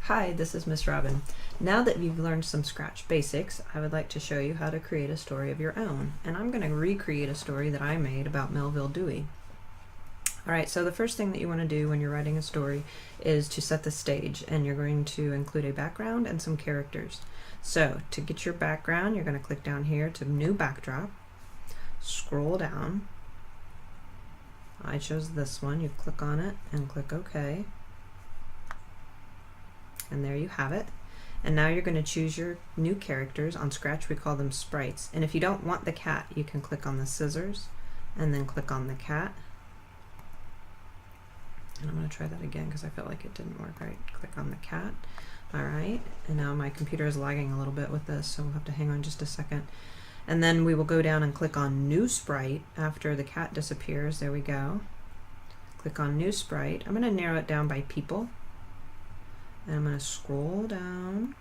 Hi, this is Miss Robin. Now that you've learned some Scratch basics, I would like to show you how to create a story of your own. And I'm going to recreate a story that I made about Melville Dewey. Alright, so the first thing that you want to do when you're writing a story is to set the stage, and you're going to include a background and some characters. So to get your background, you're going to click down here to New Backdrop, scroll down. I chose this one. You click on it and click OK. And there you have it. And now you're going to choose your new characters. On Scratch we call them sprites. And if you don't want the cat, you can click on the scissors and then click on the cat. And I'm going to try that again because I felt like it didn't work right. Click on the cat. Alright, and now my computer is lagging a little bit with this, so we'll have to hang on just a second. And then we will go down and click on New Sprite after the cat disappears. There we go. Click on New Sprite. I'm going to narrow it down by people. And I'm going to scroll down.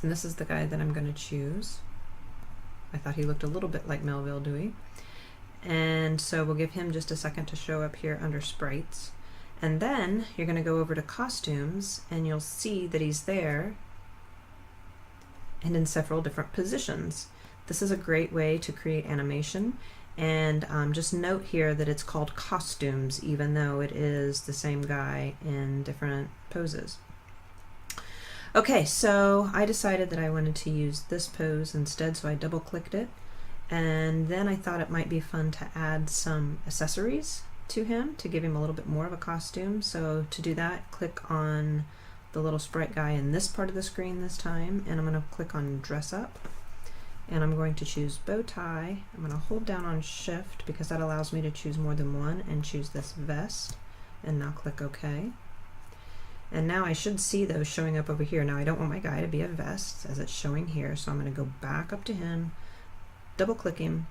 And this is the guy that I'm going to choose. I thought he looked a little bit like Melville Dewey. And so we'll give him just a second to show up here under sprites. And then you're going to go over to costumes and you'll see that he's there and in several different positions. This is a great way to create animation, and just note here that it's called costumes even though it is the same guy in different poses. Okay, so I decided that I wanted to use this pose instead, so I double clicked it, and then I thought it might be fun to add some accessories to him to give him a little bit more of a costume. So to do that, click on the little sprite guy in this part of the screen this time, and I'm going to click on dress up, and I'm going to choose bow tie. I'm going to hold down on shift because that allows me to choose more than one, and choose this vest, and now click OK. And now I should see those showing up over here. Now I don't want my guy to be a vest as it's showing here, so I'm going to go back up to him, double click him,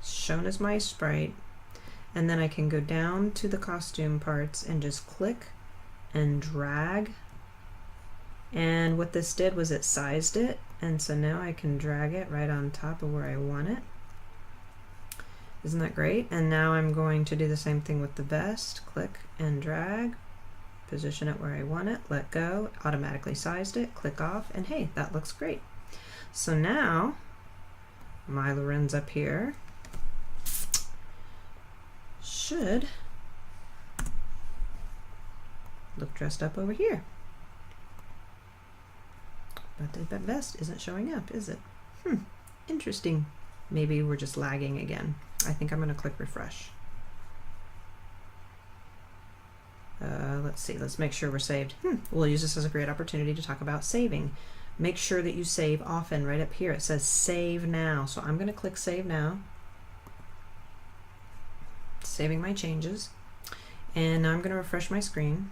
shown as my sprite, and then I can go down to the costume parts and just click and drag. And what this did was it sized it, and so now I can drag it right on top of where I want it. Isn't that great? And now I'm going to do the same thing with the vest. Click and drag, position it where I want it, let go, automatically sized it, click off, and hey, that looks great. So now my Lorenz up here should look dressed up over here. But that vest isn't showing up, is it? Interesting. Maybe we're just lagging again. I think I'm going to click refresh. Let's see, let's make sure we're saved. We'll use this as a great opportunity to talk about saving. Make sure that you save often. Right up here it says save now. So I'm going to click save now. Saving my changes. And now I'm going to refresh my screen.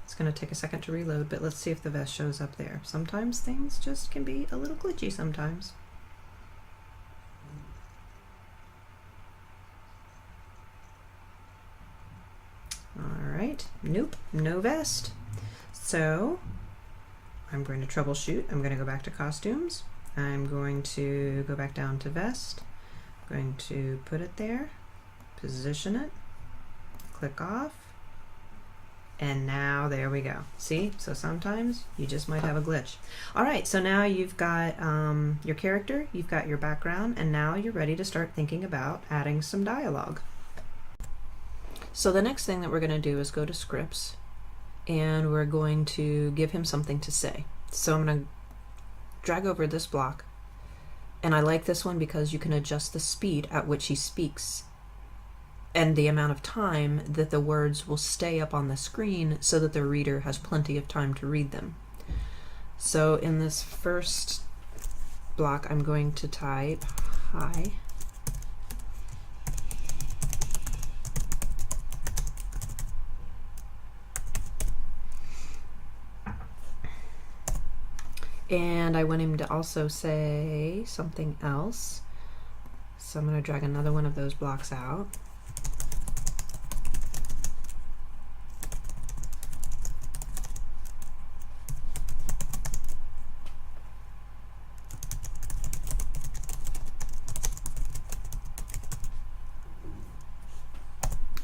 It's going to take a second to reload, but let's see if the vest shows up there. Sometimes things just can be a little glitchy sometimes. Alright, nope, no vest. So I'm going to troubleshoot. I'm going to go back to costumes. I'm going to go back down to vest. I'm going to put it there, position it, click off, and now there we go. See? So sometimes you just might have a glitch. Alright, so now you've got your character, you've got your background, and now you're ready to start thinking about adding some dialogue. So the next thing that we're going to do is go to scripts, and we're going to give him something to say. So I'm going to drag over this block, and I like this one because you can adjust the speed at which he speaks and the amount of time that the words will stay up on the screen so that the reader has plenty of time to read them. So in this first block I'm going to type hi. And I want him to also say something else. So I'm going to drag another one of those blocks out.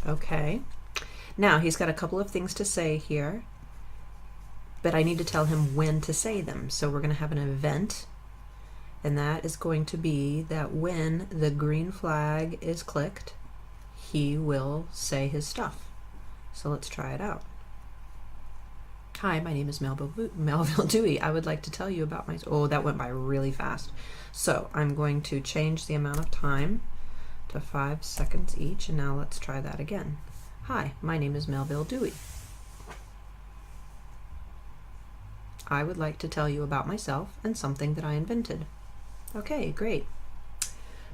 Okay. Now he's got a couple of things to say here, but I need to tell him when to say them. So we're going to have an event, and that is going to be that when the green flag is clicked, he will say his stuff. So let's try it out. Hi, my name is Melville Dewey. I would like to tell you about my... Oh, that went by really fast. So I'm going to change the amount of time to 5 seconds each, and now let's try that again. Hi, my name is Melville Dewey. I would like to tell you about myself and something that I invented. Okay, great.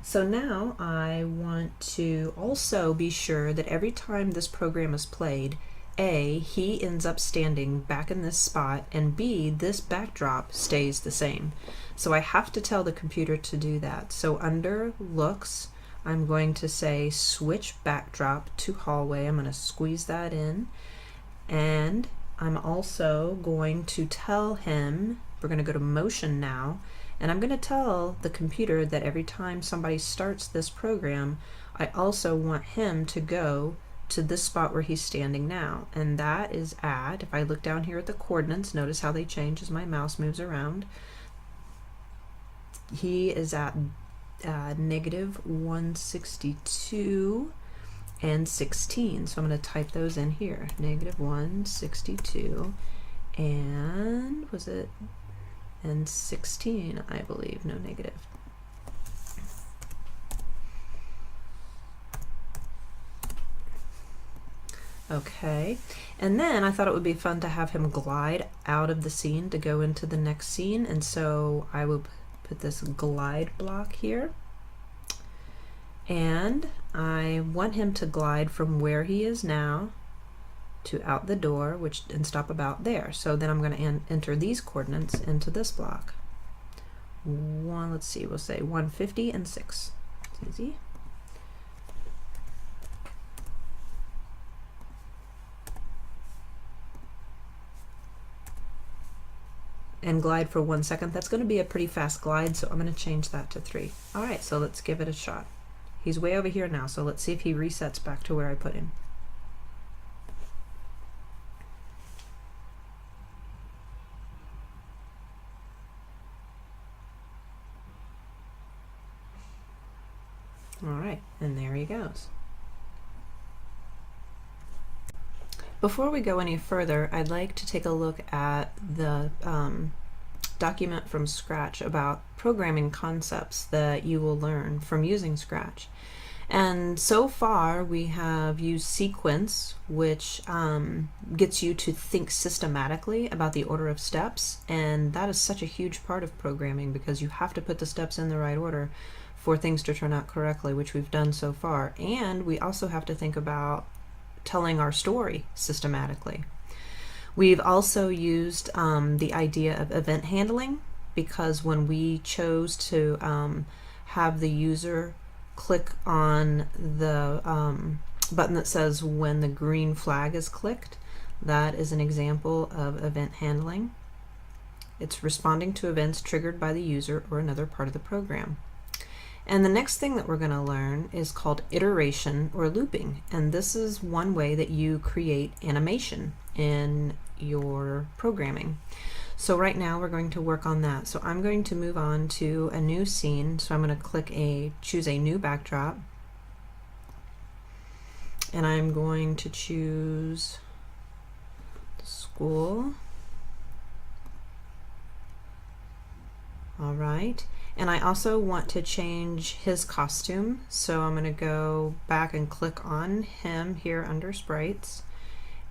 So now I want to also be sure that every time this program is played, A, he ends up standing back in this spot, and B, this backdrop stays the same. So I have to tell the computer to do that. So under looks, I'm going to say switch backdrop to hallway. I'm going to squeeze that in, and I'm also going to tell him, we're going to go to motion now, and I'm going to tell the computer that every time somebody starts this program, I also want him to go to this spot where he's standing now, and that is at, if I look down here at the coordinates, notice how they change as my mouse moves around. He is at negative 162 and 16, so I'm going to type those in here, negative 162 and was it and 16, I believe, no negative. Okay, and then I thought it would be fun to have him glide out of the scene to go into the next scene, and so I will put this glide block here, and I want him to glide from where he is now to out the door, and stop about there. So then I'm going to enter these coordinates into this block. Let's see, we'll say 150 and 6. It's easy. And glide for 1 second. That's going to be a pretty fast glide, so I'm going to change that to 3. All right, so let's give it a shot. He's way over here now, so let's see if he resets back to where I put him. All right, and there he goes. Before we go any further, I'd like to take a look at the document from Scratch about programming concepts that you will learn from using Scratch. And so far we have used sequence, which gets you to think systematically about the order of steps, and that is such a huge part of programming because you have to put the steps in the right order for things to turn out correctly, which we've done so far. And we also have to think about telling our story systematically. We've also used the idea of event handling, because when we chose to have the user click on the button that says when the green flag is clicked, that is an example of event handling. It's responding to events triggered by the user or another part of the program. And the next thing that we're going to learn is called iteration or looping, and this is one way that you create animation in your programming. So right now we're going to work on that. So I'm going to move on to a new scene, so I'm going to choose a new backdrop, and I'm going to choose the school. All right. And I also want to change his costume, so I'm going to go back and click on him here under sprites,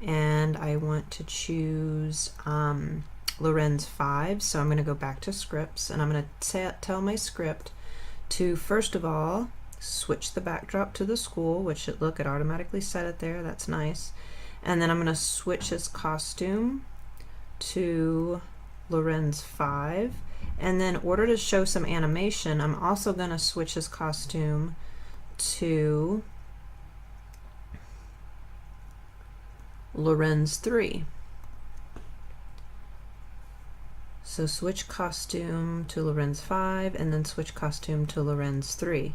and I want to choose Lorenz 5, so I'm going to go back to scripts, and I'm going to tell my script to first of all switch the backdrop to the school, which it automatically set it there, that's nice, and then I'm going to switch his costume to Lorenz 5. And then in order to show some animation, I'm also going to switch his costume to Lorenz 3. So switch costume to Lorenz 5 and then switch costume to Lorenz 3.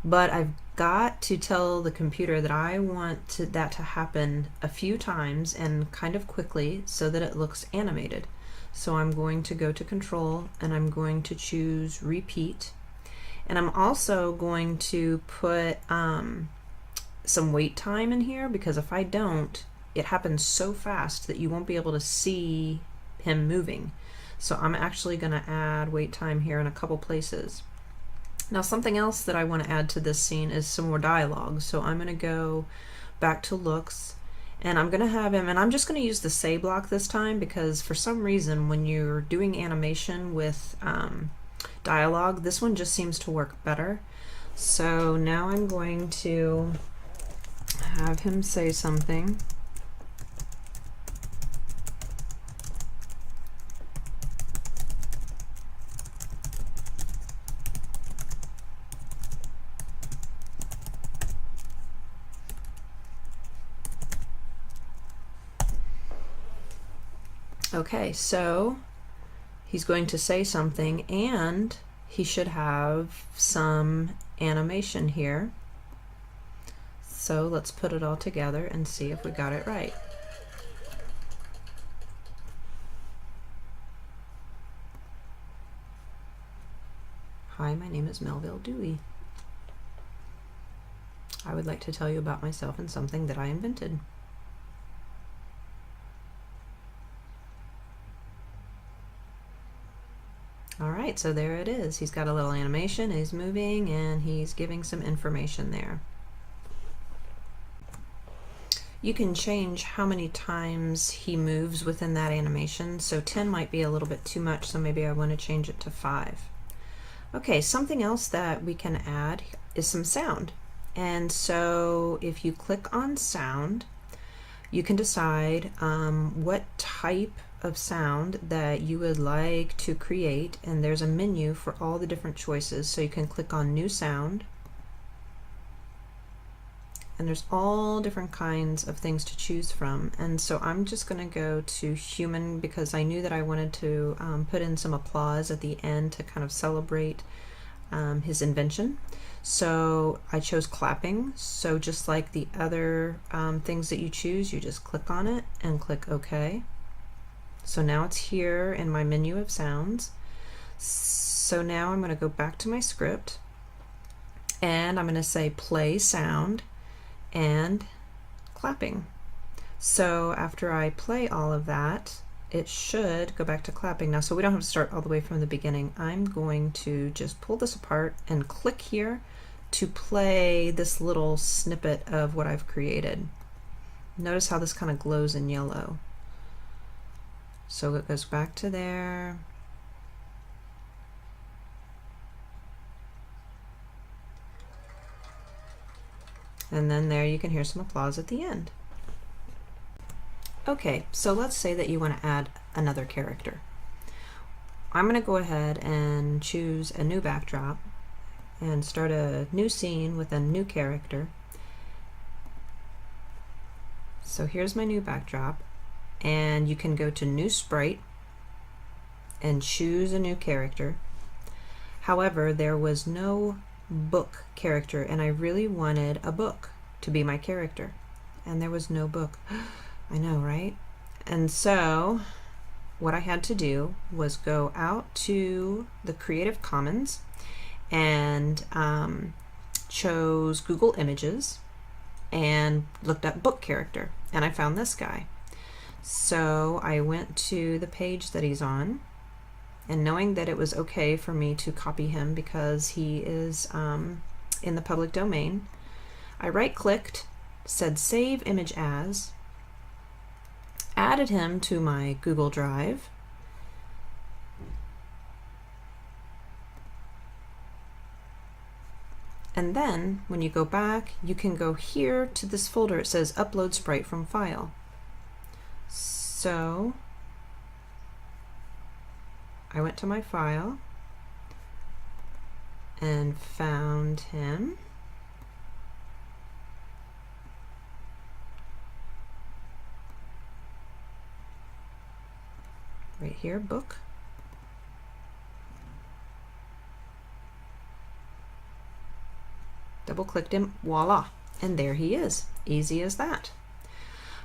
but I've got to tell the computer that I want that to happen a few times and kind of quickly so that it looks animated. So I'm going to go to Control and I'm going to choose Repeat. And I'm also going to put some wait time in here, because if I don't, it happens so fast that you won't be able to see him moving. So I'm actually going to add wait time here in a couple places. Now something else that I want to add to this scene is some more dialogue. So I'm going to go back to looks, and I'm going to have him, and I'm just going to use the say block this time, because for some reason when you're doing animation with dialogue, this one just seems to work better. So now I'm going to have him say something. Okay, so he's going to say something, and he should have some animation here. So let's put it all together and see if we got it right. Hi, my name is Melville Dewey. I would like to tell you about myself and something that I invented. Alright, so there it is. He's got a little animation, he's moving, and he's giving some information there. You can change how many times he moves within that animation, so 10 might be a little bit too much, so maybe I want to change it to 5. Okay, something else that we can add is some sound. And so if you click on sound, you can decide what type of sound that you would like to create, and there's a menu for all the different choices. So you can click on new sound, and there's all different kinds of things to choose from. And so I'm just going to go to human, because I knew that I wanted to put in some applause at the end to kind of celebrate his invention. So I chose clapping. So just like the other things that you choose, you just click on it and click OK. So now it's here in my menu of sounds. So now I'm going to go back to my script, and I'm going to say play sound and clapping. So after I play all of that, it should go back to clapping now, so we don't have to start all the way from the beginning. I'm going to just pull this apart and click here to play this little snippet of what I've created. Notice how this kind of glows in yellow. So it goes back to there. And then there you can hear some applause at the end. Okay, so let's say that you want to add another character. I'm going to go ahead and choose a new backdrop and start a new scene with a new character. So here's my new backdrop, and you can go to New Sprite and choose a new character. However, there was no book character, and I really wanted a book to be my character, and there was no book. I know, right? And so what I had to do was go out to the Creative Commons and chose Google Images and looked up book character, and I found this guy. So I went to the page that he's on, and knowing that it was okay for me to copy him because he is in the public domain, I right-clicked, said Save Image As, added him to my Google Drive, and then when you go back, you can go here to this folder. It says Upload Sprite from File. So I went to my file and found him. Right here, book. double clicked him, voila, and there he is. Easy as that.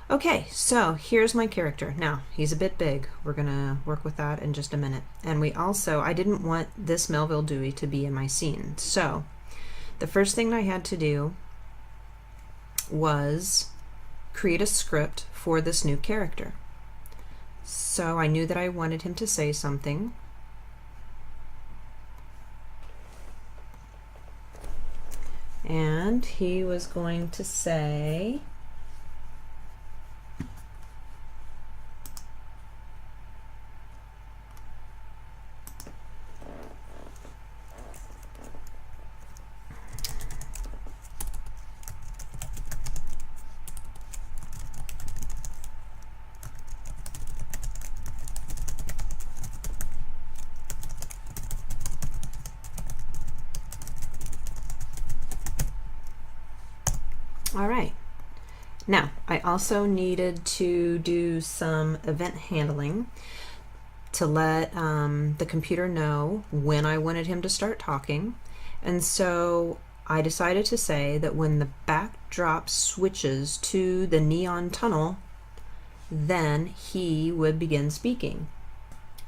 Okay, so here's my character. Now, he's a bit big. We're gonna work with that in just a minute. And we also, I didn't want this Melville Dewey to be in my scene. So the first thing I had to do was create a script for this new character. So I knew that I wanted him to say something. And he was going to say, all right. Now, I also needed to do some event handling to let the computer know when I wanted him to start talking. And so I decided to say that when the backdrop switches to the neon tunnel, then he would begin speaking.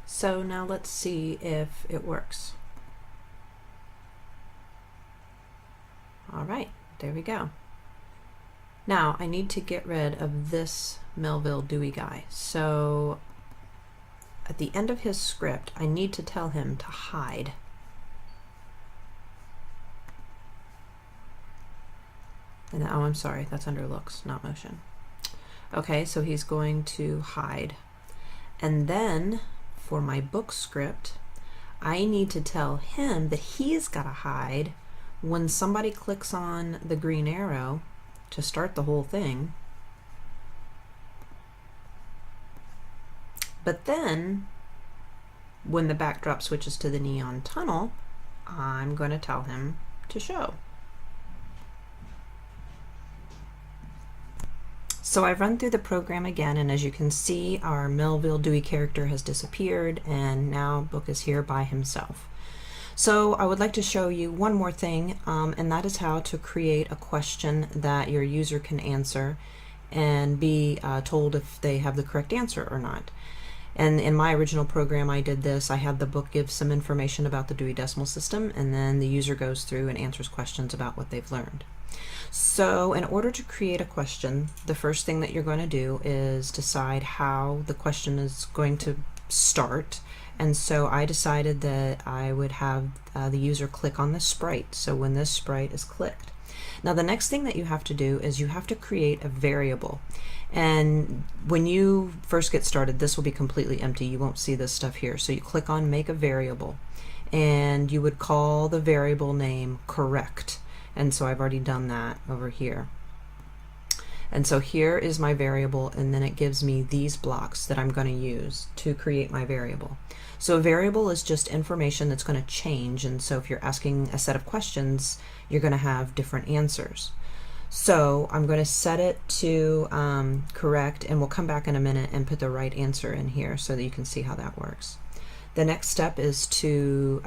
So now let's see if it works. All right, there we go. Now I need to get rid of this Melville Dewey guy. So at the end of his script, I need to tell him to hide. And oh, I'm sorry, that's under looks, not motion. Okay, so he's going to hide. And then for my book script, I need to tell him that he's got to hide when somebody clicks on the green arrow to start the whole thing. But then when the backdrop switches to the neon tunnel, I'm going to tell him to show. So I've run through the program again, and as you can see, our Melville Dewey character has disappeared, and now Book is here by himself. So I would like to show you one more thing, and that is how to create a question that your user can answer and be told if they have the correct answer or not. And in my original program I did this. I had the book give some information about the Dewey Decimal System, and then the user goes through and answers questions about what they've learned. So in order to create a question, the first thing that you're going to do is decide how the question is going to start. And so I decided that I would have the user click on the sprite. So when this sprite is clicked. Now the next thing that you have to do is you have to create a variable. And when you first get started, this will be completely empty. You won't see this stuff here. So you click on make a variable, and you would call the variable name correct. And so I've already done that over here. And so here is my variable, and then it gives me these blocks that I'm going to use to create my variable. So a variable is just information that's going to change, and so if you're asking a set of questions, you're going to have different answers. So I'm going to set it to correct, and we'll come back in a minute and put the right answer in here so that you can see how that works. The next step is to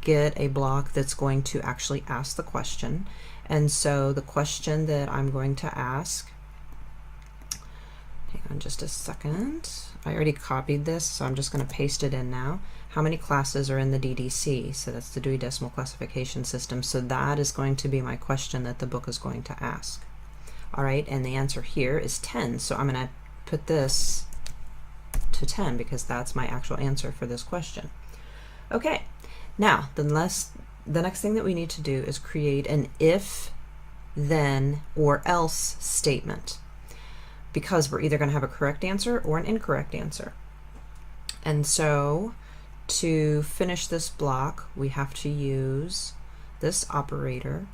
get a block that's going to actually ask the question. And so the question that I'm going to ask, hang on just a second, I already copied this, so I'm just going to paste it in now. How many classes are in the DDC? So that's the Dewey Decimal Classification System. So that is going to be my question that the book is going to ask. All right, and the answer here is 10. So I'm going to put this to 10 because that's my actual answer for this question. Okay, now the next thing that we need to do is create an if, then, or else statement, because we're either going to have a correct answer or an incorrect answer. And so to finish this block, we have to use this operator,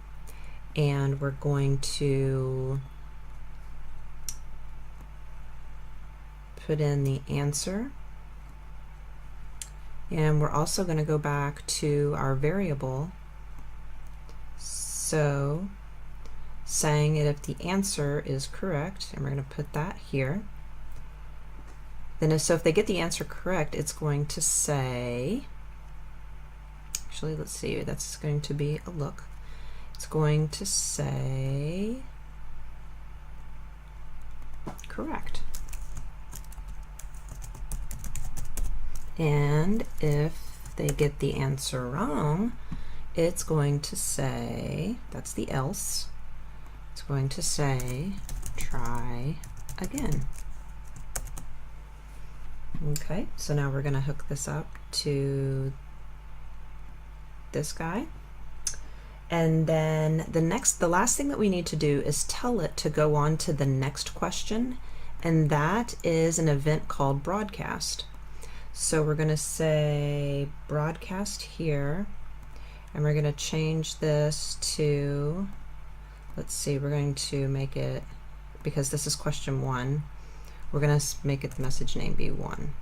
and we're going to put in the answer. And we're also going to go back to our variable, so saying that if the answer is correct, and we're going to put that here, then so if they get the answer correct, it's going to say, actually let's see, that's going to be a look. it's going to say correct. And if they get the answer wrong, it's going to say, that's the else, it's going to say try again. Okay, so now we're going to hook this up to this guy. And then the last thing that we need to do is tell it to go on to the next question, and that is an event called broadcast. So we're going to say broadcast here, and we're going to change this to, let's see, we're going to make it, because this is question 1, we're going to make it the message name be 1.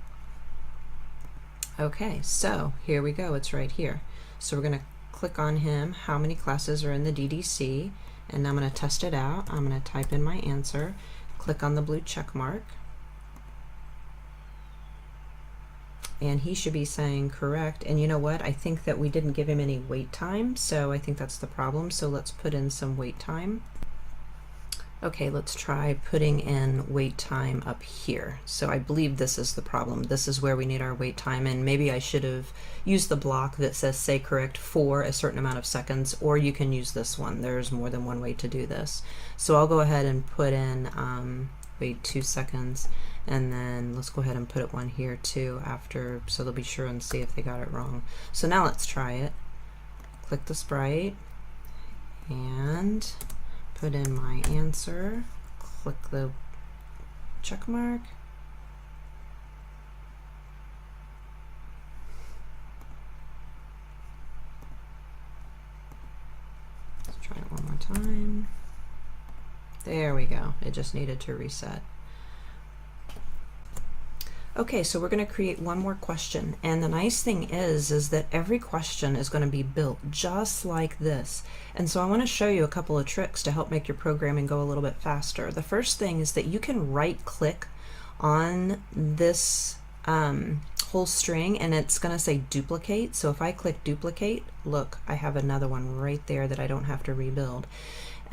Okay, so here we go, it's right here. So we're going to click on him, how many classes are in the DDC, and I'm going to test it out. I'm going to type in my answer, click on the blue check mark, and he should be saying correct. And you know what, I think that we didn't give him any wait time, so I think that's the problem. So let's put in some wait time. Okay, let's try putting in wait time up here. So I believe this is the problem. This is where we need our wait time, and maybe I should have used the block that says say correct for a certain amount of seconds, or you can use this one. There's more than one way to do this. So I'll go ahead and put in wait 2 seconds, and then let's go ahead and put it 1 here too after, so they'll be sure and see if they got it wrong. So now let's try it. Click the sprite and put in my answer, click the check mark, let's try it one more time. There we go, it just needed to reset. Okay, so we're going to create one more question, and the nice thing is that every question is going to be built just like this. And so I want to show you a couple of tricks to help make your programming go a little bit faster. The first thing is that you can right click on this whole string, and it's going to say duplicate. So if I click duplicate, look, I have another one right there that I don't have to rebuild.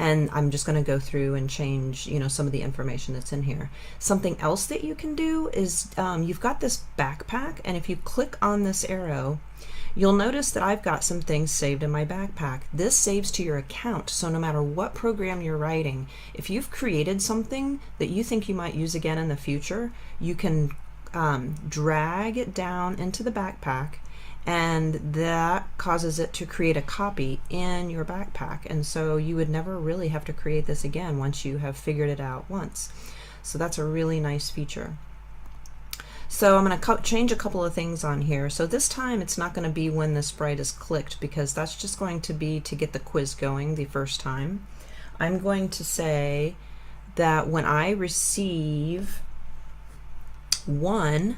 And I'm just going to go through and change, you know, some of the information that's in here. Something else that you can do is you've got this backpack, and if you click on this arrow, you'll notice that I've got some things saved in my backpack. This saves to your account, so no matter what program you're writing, if you've created something that you think you might use again in the future, you can drag it down into the backpack, and that causes it to create a copy in your backpack, and so you would never really have to create this again once you have figured it out once. So that's a really nice feature. So I'm going to change a couple of things on here. So this time it's not going to be when the sprite is clicked, because that's just going to be to get the quiz going the first time. I'm going to say that when I receive 1,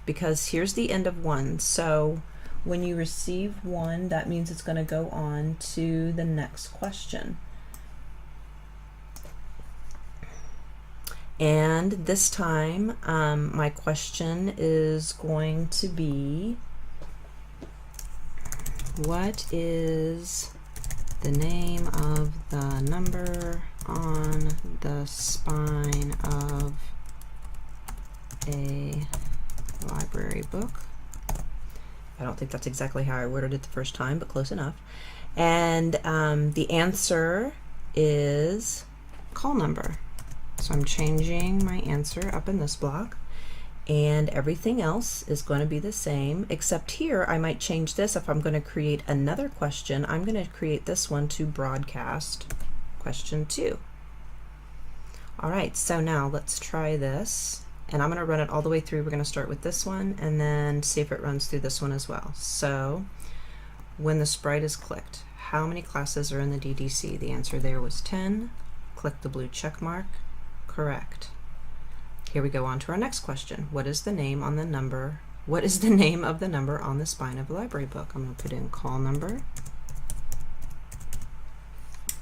because here's the end of 1, so when you receive 1, that means it's going to go on to the next question. And this time my question is going to be, what is the name of the number on the spine of a library book? I don't think that's exactly how I worded it the first time, but close enough. And the answer is call number. So I'm changing my answer up in this block, and everything else is going to be the same, except here I might change this. If I'm going to create another question, I'm going to create this one to broadcast question 2. All right, so now let's try this. And I'm going to run it all the way through. We're going to start with this one and then see if it runs through this one as well. So when the sprite is clicked, how many classes are in the DDC? The answer there was 10. Click the blue check mark. Correct. Here we go on to our next question. What is the name on the number? What is the name of the number on the spine of a library book? I'm going to put in call number.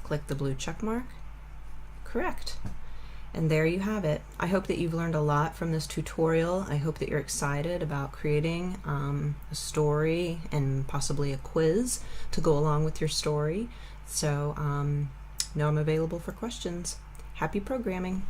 Click the blue check mark. Correct. And there you have it. I hope that you've learned a lot from this tutorial. I hope that you're excited about creating a story and possibly a quiz to go along with your story. So know I'm available for questions. Happy programming.